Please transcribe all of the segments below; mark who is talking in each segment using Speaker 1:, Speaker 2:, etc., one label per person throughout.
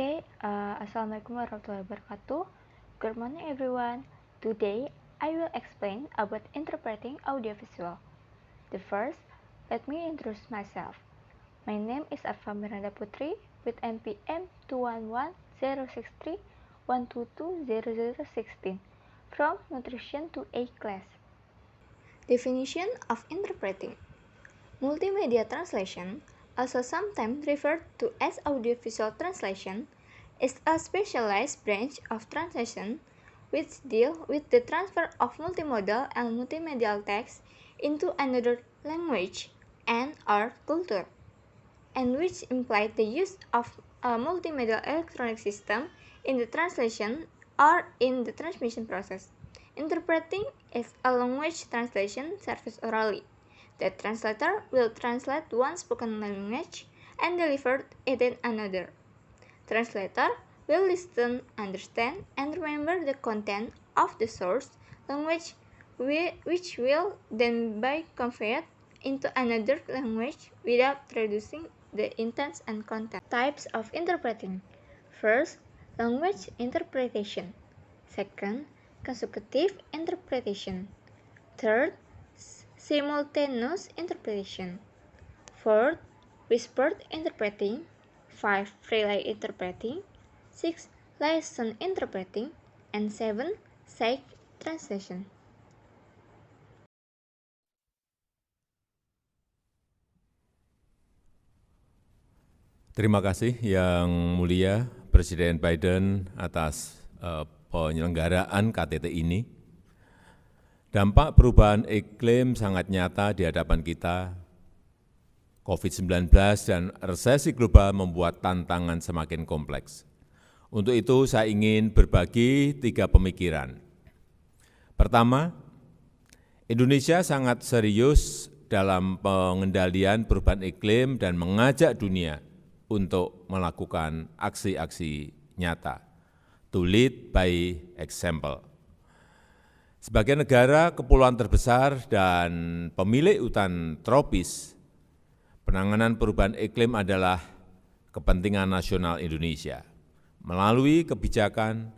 Speaker 1: Assalamualaikum warahmatullahi wabarakatuh. Good morning everyone. Today, I will explain about interpreting audiovisual. The first, let me introduce myself. My name is Arfa Miranda Putri with NPM 2110631220016 from Nutrition 2A class.
Speaker 2: Definition of interpreting. Multimedia translation, also sometimes referred to as audiovisual translation, is a specialized branch of translation which deals with the transfer of multimodal and multimedial text into another language and/or culture, and which implies the use of a multimedia electronic system in the translation or in the transmission process. Interpreting is a language translation service orally. The translator will translate one spoken language and deliver it in another. Translator will listen, understand, and remember the content of the source language, which will then be conveyed into another language without reducing the intent and content. Types of interpreting. First, language interpretation. Second, consecutive interpretation. Third, simultaneous interpretation. Fourth, whispered interpreting. 5. Relay interpreting. 6. Liaison interpreting. And 7. Sage translation.
Speaker 3: Terima kasih Yang Mulia Presiden Biden atas penyelenggaraan KTT ini. Dampak perubahan iklim sangat nyata di hadapan kita. COVID-19 dan resesi global membuat tantangan semakin kompleks. Untuk itu saya ingin berbagi 3 pemikiran. Pertama, Indonesia sangat serius dalam pengendalian perubahan iklim dan mengajak dunia untuk melakukan aksi-aksi nyata. To lead by example. Sebagai negara kepulauan terbesar dan pemilik hutan tropis, penanganan perubahan iklim adalah kepentingan nasional Indonesia melalui kebijakan,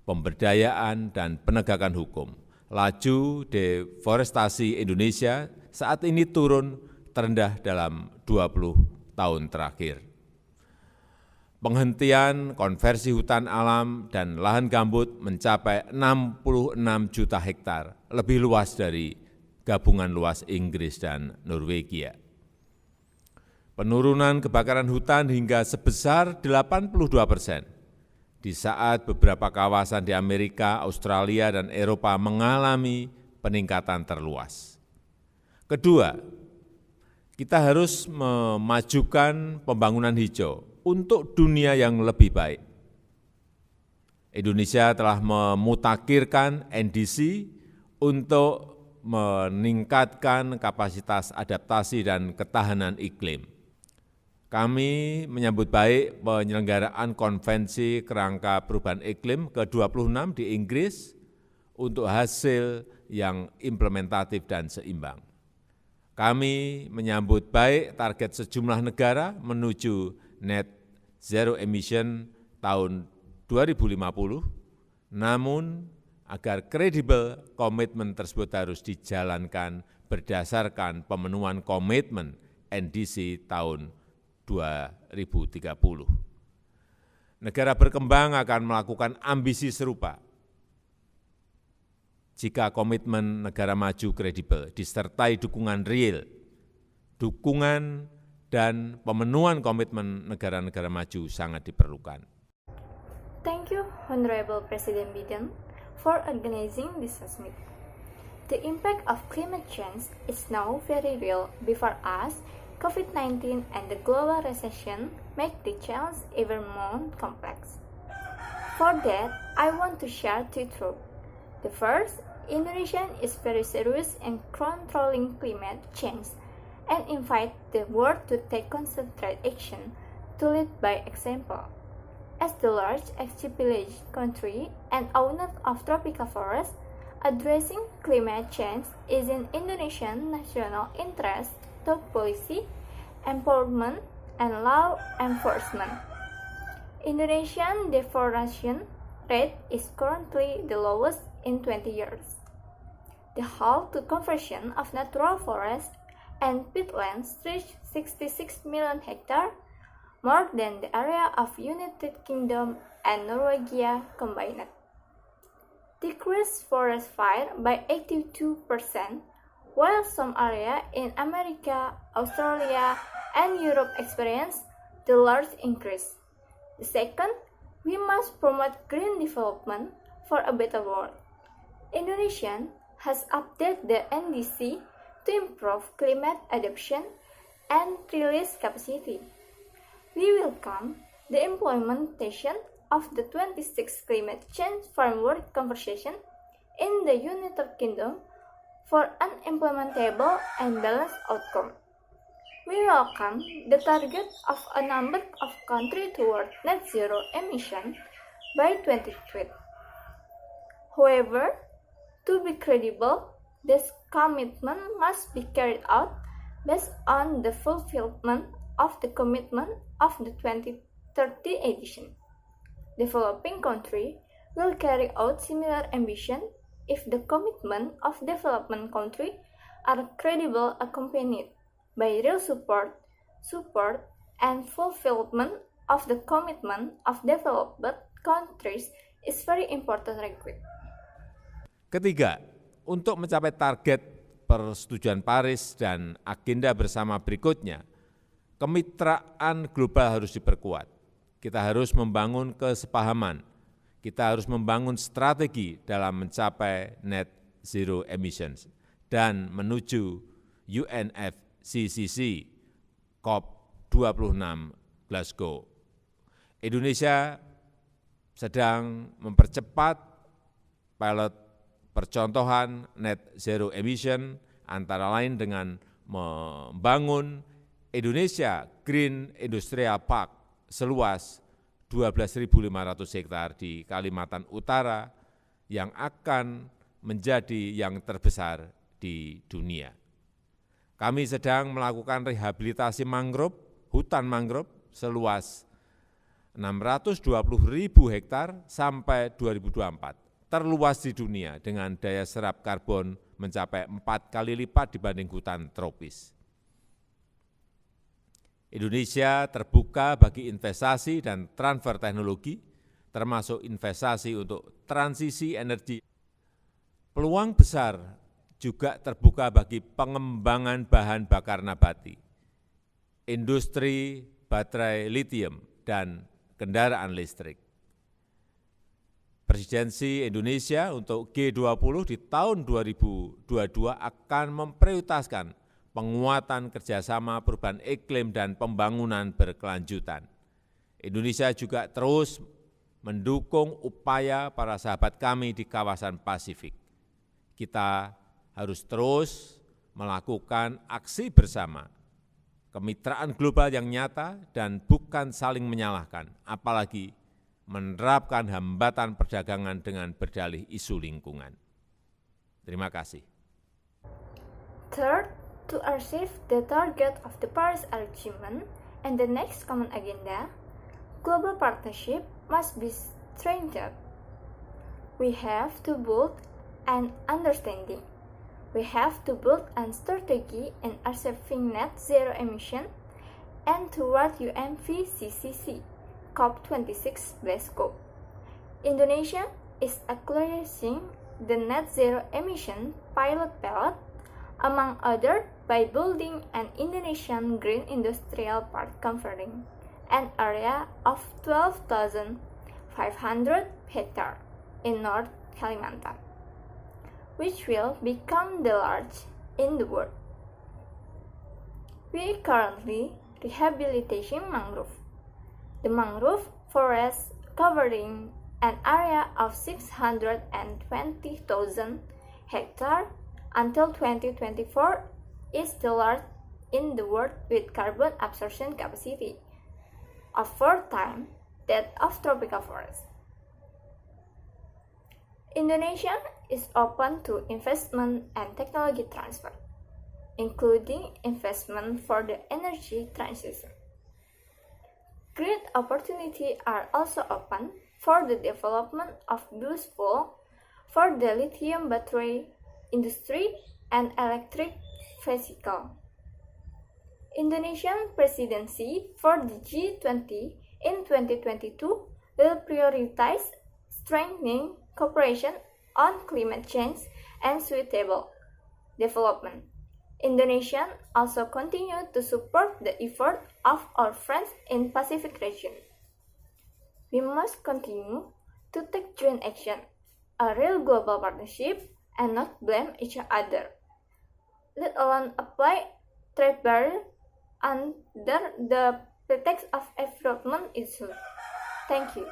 Speaker 3: pemberdayaan, dan penegakan hukum. Laju deforestasi Indonesia saat ini turun terendah dalam 20 tahun terakhir. Penghentian konversi hutan alam dan lahan gambut mencapai 66 juta hektar, lebih luas dari gabungan luas Inggris dan Norwegia. Penurunan kebakaran hutan hingga sebesar 82% di saat beberapa kawasan di Amerika, Australia, dan Eropa mengalami peningkatan terluas. Kedua, kita harus memajukan pembangunan hijau untuk dunia yang lebih baik. Indonesia telah memutakhirkan NDC untuk meningkatkan kapasitas adaptasi dan ketahanan iklim. Kami menyambut baik penyelenggaraan konvensi kerangka perubahan iklim ke-26 di Inggris untuk hasil yang implementatif dan seimbang. Kami menyambut baik target sejumlah negara menuju net zero emission tahun 2050, namun agar kredibel komitmen tersebut harus dijalankan berdasarkan pemenuhan komitmen NDC tahun 2030. Negara berkembang akan melakukan ambisi serupa jika komitmen negara maju kredibel disertai dukungan real, dukungan dan pemenuhan komitmen negara-negara maju sangat diperlukan.
Speaker 2: Thank you, Honorable President Biden, for organizing this summit. The impact of climate change is now very real before us. COVID-19 and the global recession make the challenge even more complex. For that, I want to share 2 truths. The first, Indonesia is very serious in controlling climate change and invite the world to take concentrated action to lead by example. As the large archipelagic country and owner of tropical forests, addressing climate change is in Indonesian national interest to policy, empowerment, and law enforcement. Indonesian deforestation rate is currently the lowest in 20 years. The halt to conversion of natural forests and peatlands reached 66 million hectares, more than the area of United Kingdom and Norway combined. Decreased forest fire by 82%, while some areas in America, Australia, and Europe experienced the large increase. The second, we must promote green development for a better world. Indonesia has updated the NDC to improve climate adaptation and release capacity. We welcome the implementation of the 26th Climate Change Framework Conversation in the United Kingdom for an implementable and balanced outcome. We welcome the target of a number of countries toward net zero emission by 2020. However, to be credible, this commitment must be carried out based on the fulfillment of the commitment of the 2030 edition. Developing countries will carry out similar ambition if the commitment of development countries are credible, accompanied by real support, and fulfillment of the commitment of developed countries is very important requirement.
Speaker 3: Ketiga, untuk mencapai target persetujuan Paris dan agenda bersama berikutnya, kemitraan global harus diperkuat. Kita harus membangun kesepahaman, kita harus membangun strategi dalam mencapai net zero emissions dan menuju UNFCCC COP26 Glasgow. Indonesia sedang mempercepat pilot percontohan net zero emission antara lain dengan membangun Indonesia Green Industrial Park seluas 12.500 hektar di Kalimantan Utara yang akan menjadi yang terbesar di dunia. Kami sedang melakukan rehabilitasi mangrove, hutan mangrove seluas 620.000 hektar sampai 2024, terluas di dunia dengan daya serap karbon mencapai 4 kali lipat dibanding hutan tropis. Indonesia terbuka bagi investasi dan transfer teknologi, termasuk investasi untuk transisi energi. Peluang besar juga terbuka bagi pengembangan bahan bakar nabati, industri baterai litium, dan kendaraan listrik. Presidensi Indonesia untuk G20 di tahun 2022 akan memprioritaskan penguatan kerjasama perubahan iklim dan pembangunan berkelanjutan. Indonesia juga terus mendukung upaya para sahabat kami di kawasan Pasifik. Kita harus terus melakukan aksi bersama, kemitraan global yang nyata dan bukan saling menyalahkan, apalagi menerapkan hambatan perdagangan dengan berdalih isu lingkungan. Terima kasih.
Speaker 2: Third, to achieve the target of the Paris Agreement and the next common agenda, global partnership must be strengthened. We have to build an understanding. We have to build a strategy in achieving net zero emission and toward UNFCCC COP26 Glasgow. Indonesia is accelerating the net zero emission pilot, among others, by building an Indonesian Green Industrial Park covering an area of 12,500 hectares in North Kalimantan, which will become the largest in the world. We currently rehabilitating mangrove. The mangrove forest covering an area of 620,000 hectares until 2024 is the largest in the world with carbon absorption capacity of 4 times that of tropical forests. Indonesia is open to investment and technology transfer, including investment for the energy transition. Great opportunities are also open for the development of useful for the lithium battery industry and electric vehicle. Indonesian presidency for the G20 in 2022 will prioritize strengthening cooperation on climate change and sustainable development. Indonesia also continues to support the effort of our friends in Pacific region. We must continue to take joint action, a real global partnership, and not blame each other, let alone apply trade barriers under the pretext of environment issues. Thank you.